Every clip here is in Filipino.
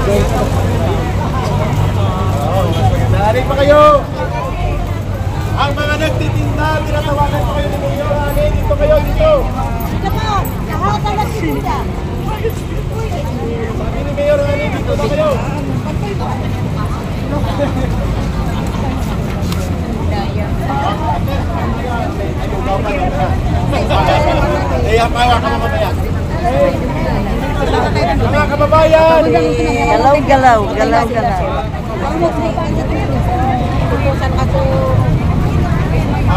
Dari pa kayo! Ang mga nagtitinda, tinatawagan ko kayo ni Mayor. Dito kayo, dito! Dito po! Lahat ang nagtitinda! Sabi ni Mayor, dito na kayo! Kaya pawa ka mamaya. Mga kababayan! Galaw.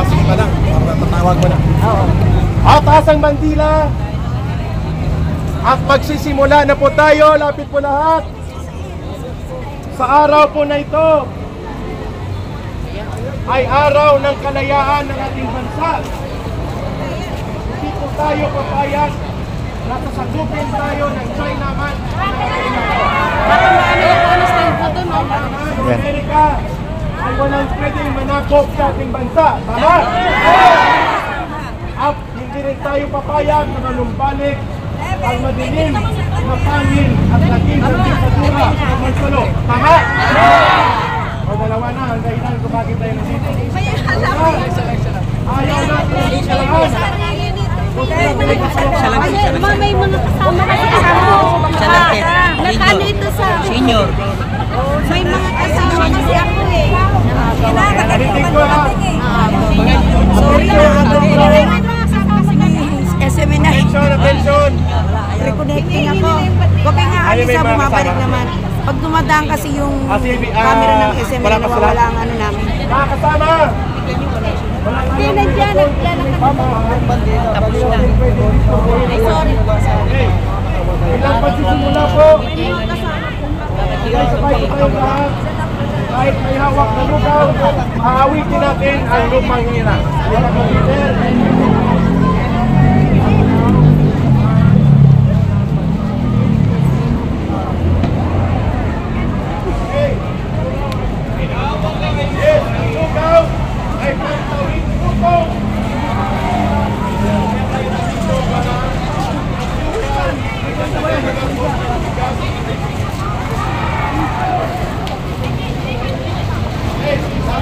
Sige pa lang, matawag mo na. Oo. Taas ang bandila. At magsisimula na po tayo, lapit po lahat. Sa araw po na ito, ay araw ng kalayaan ng ating bansa. Hindi po tayo papayag na sasagupin tayo ng China man. Amerika ay walang pwedeng manakop sa ating bansa. Tama? At hindi rin tayo papayag na manumbalik ang madilim na pangin at laging ng diktatura sa Mansulo. Tama? O dalawa na ang dahilan kung bakit tayo nandito. Ayaw natin ang kalayaan. May mga kasama na nakano ito sa Senior. may mga kasama kasi ako eh. Narinig ko ha. Sorry na. SMA na. Attention! Reconnecting ako. Okay nga, Alisa, bumabalik naman. Pag dumadaan kasi yung camera ng SMA na nawawala ang ano namin. Mga kasama! Hindi, nandiyan. Tapos na. Ay, sorry. Ilang pagsisimula po. Kahit may hawak na lugaw, aawitin natin ang lumang hina. Yes, ang lugaw ay pagtawid puto.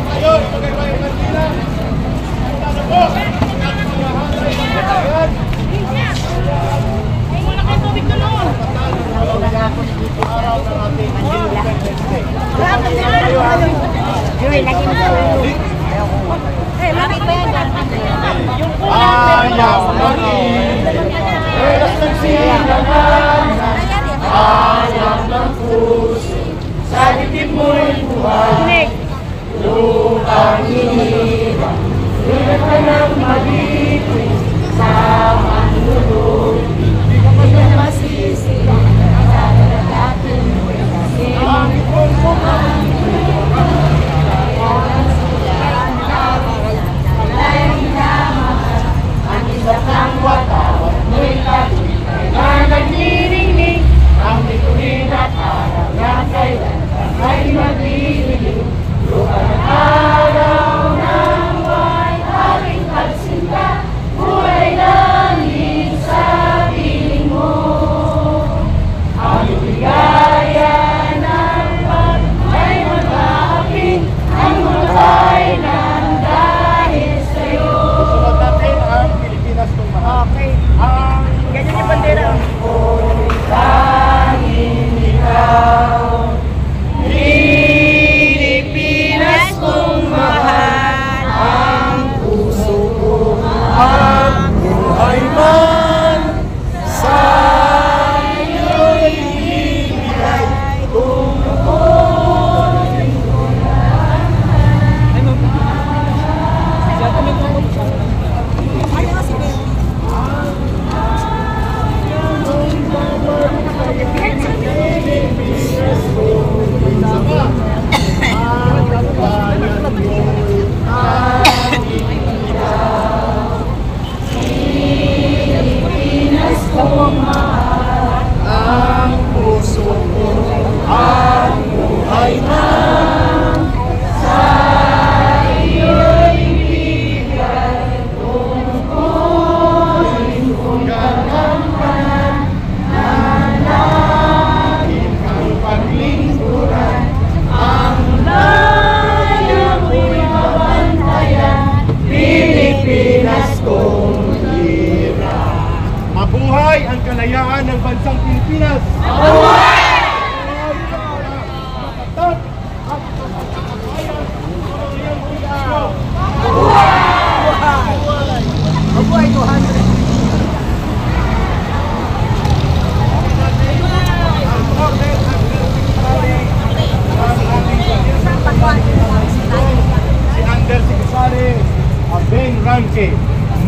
Ayun, magkakaroon ng tila. Ano po? Ay, wala kayo tubig na noon. Araw ng ating Independence Day. Joy, lagi mo sa eh, bakit ba yan? Ayaw natin. Relas ng silangan. Ayaw ng puso. Sa dibdib mo'y buhay. Lupang iniwan. Ingat ka ng mabibig. Sa manlulog. Di ka pa na masisi. Sa dadating mo'y kasi. Ang ipong kumang. Ang watawat mo'y kapit na nagniringning. Ang ito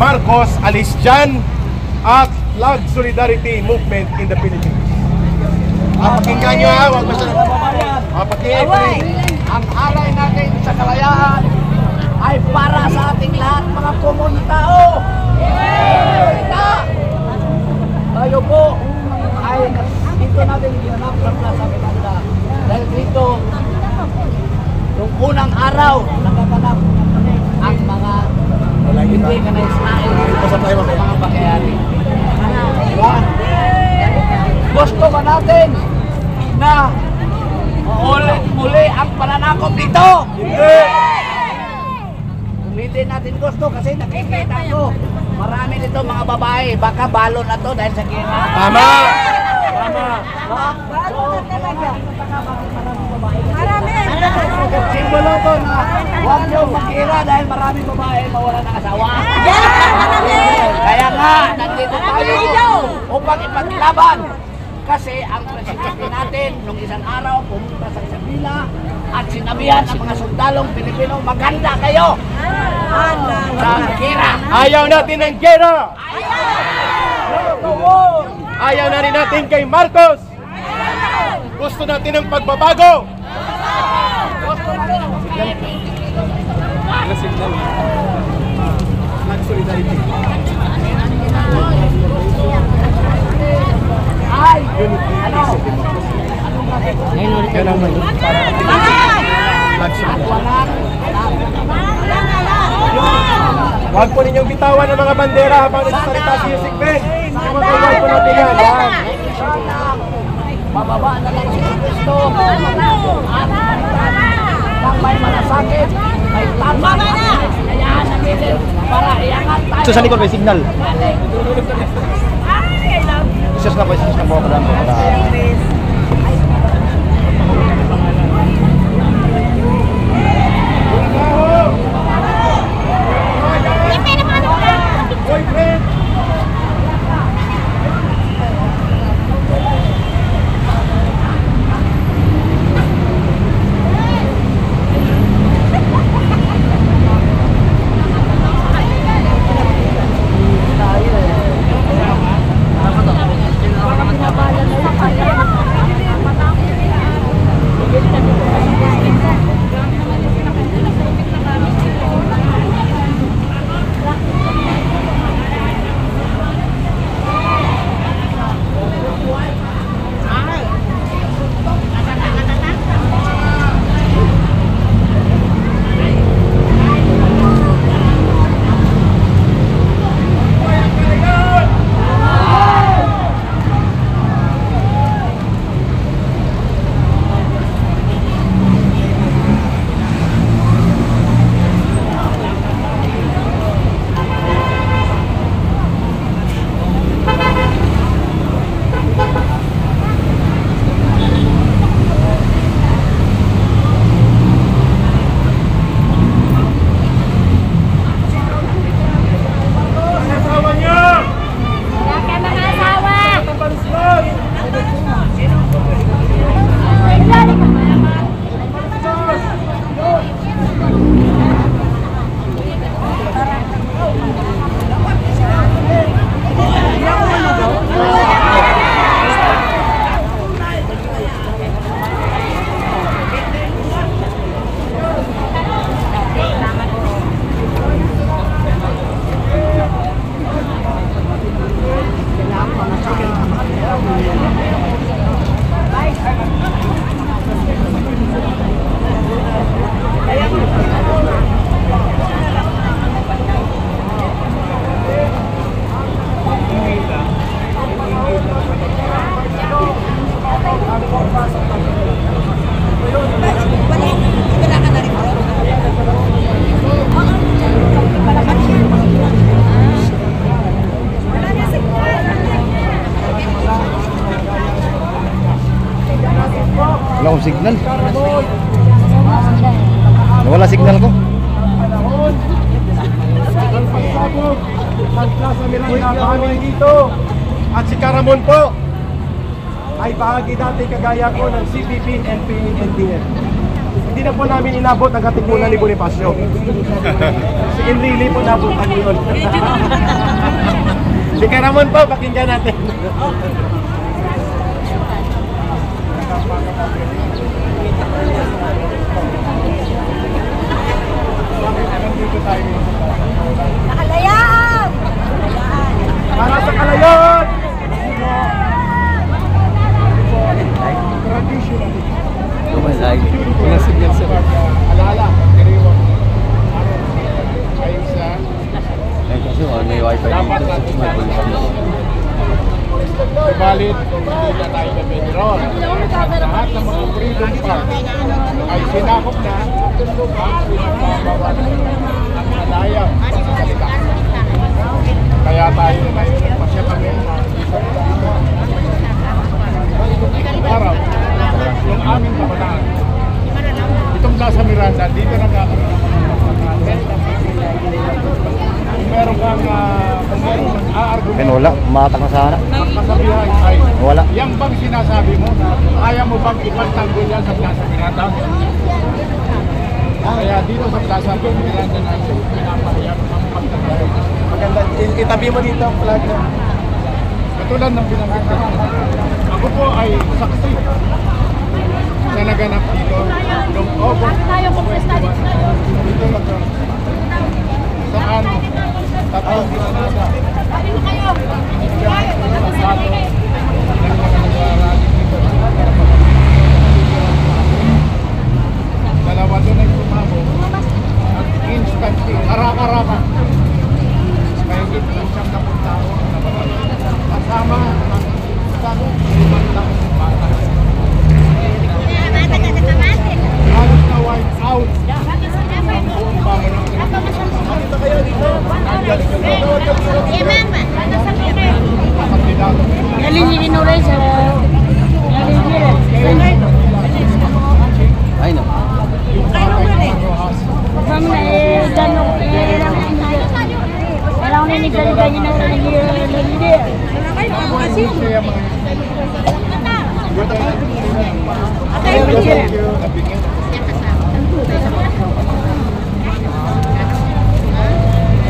Marcos alis dyan at Flag Solidarity Movement in the Philippines. Pakinggan nyo ha, huwag masyadong pakinggan. Ang alay natin sa kalayaan ay para sa ating lahat mga komon na tao. Kita! Tayo po ay dito natin ginanap sa Plaza Miranda. Dahil dito, nung unang araw, nagaganap ang mga hindi ka na-isnain sa mga pangyayari. Diba? Gusto ba natin na muli ang pananakop dito? Hindi! Hindi natin gusto kasi nakikita ko marami nito mga babae, baka balo na to dahil sa gina. Tama! Tama! Balo na talaga. Marami! Simbolo ko na huwag niyo mag-ira dahil maraming babae mawala ng asawa. Kaya nga, nandito tayo upang ipaglaban. Kasi ang presidente natin nung isang araw pumunta sa Isabela at sinabihan ang mga sundalong Pilipino, maganda kayo sa gera. Ayaw natin ng gera! Ayaw na rin natin kay Marcos! Gusto natin ng pagbabago! Ay! Ano? Yan ang may Huwag po ninyong bitawan ng mga bandera habang nagsasalita si Yusik Ben. Huwag po natin yan. Mababa na lang si Cristo. At nang may malasakit, may tama na. Kayaan natin para iangat tayo. Sa likod may signal. Isos na po para Boyfriend! wala akong signal. Nawala signal ko. Ang pagsabog ng Plaza Miranda kami dito at si Caramon po ay bahagi dati kagaya ko ng CPP, NP, NDF. hindi na po namin inabot ang katipunan ni Bonifacio. Si Enrile po nabutan yun. Si Caramon po, pakinggan natin. Nakalayaan! Para sa kalayaan! Alala, kiriwang araw kayo sa Kasi may wifi dapat dito. natin subalit hindi na tayo na-federal. Lahat ng mga freedom park ay sinakop na ang pinagbabawal ang malayang pagsasalita. Kaya tayo ngayon nagpasya kami na araw yung aming kabataan. Itong Plaza Miranda, dito na nga kung meron kang Pero argument, wala, umatak na sana. ang kasabihan ay Wala. yang bang sinasabi mo na kaya mo bang ipagtanggol yan sa Plaza Miranda? Kaya dito sa Plaza Miranda na pinapahayag ang pagtanggol. Maganda, itabi mo dito ang flag na. Katulad ng pinanggit ko. Ako po ay saksi na naganap dito noong August 21. Dito lang saan tatlong binanasa dalawa doon ay tumabo at instantly, haraka-haraka mahigit ng 10 tao na namatay kasama ang isang 5 taong bata. Halos na wipe out ang buong bangunan. Makita kayo dito. Kandidato. Ay no.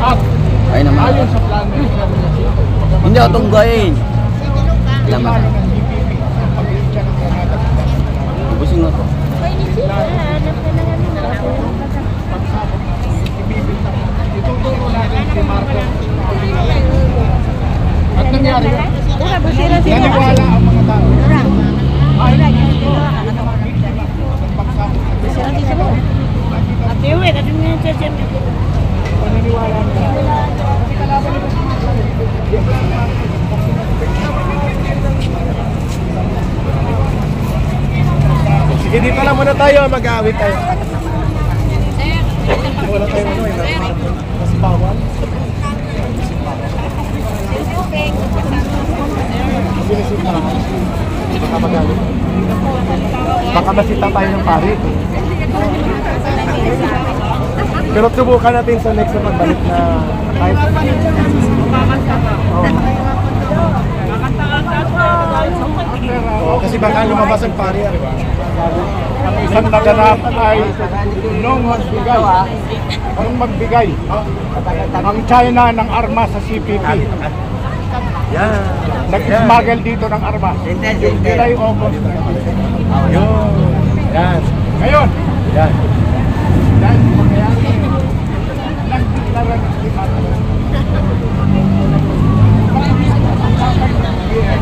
At Ay naman. ayon sa plano Hindi ako tunggayin. Laman. ng GPP ang pag-iincha ng Granada Ubusin mo to. ituturo natin si Marco at nangyari yun. Naniwala ang mga tao ay paniniwala nila. Sige, dito lang muna tayo, mag-aawit tayo. Wala tayo mas bawal. Sinisita lang. Baka magalit. Baka masita tayo ng pari. Pero subukan natin sa next na pagbalik na kahit kasi baka lumabas ang pari. Ang isang naganap ay nung magbigay ang China ng armas sa CPP. Nag-smuggle dito ng armas. Yung July, August. Yan. Ngayon. Yan. Dahil mangyayari, nagdeklara ng Limato. Pag-ibig ang sakay ng BM,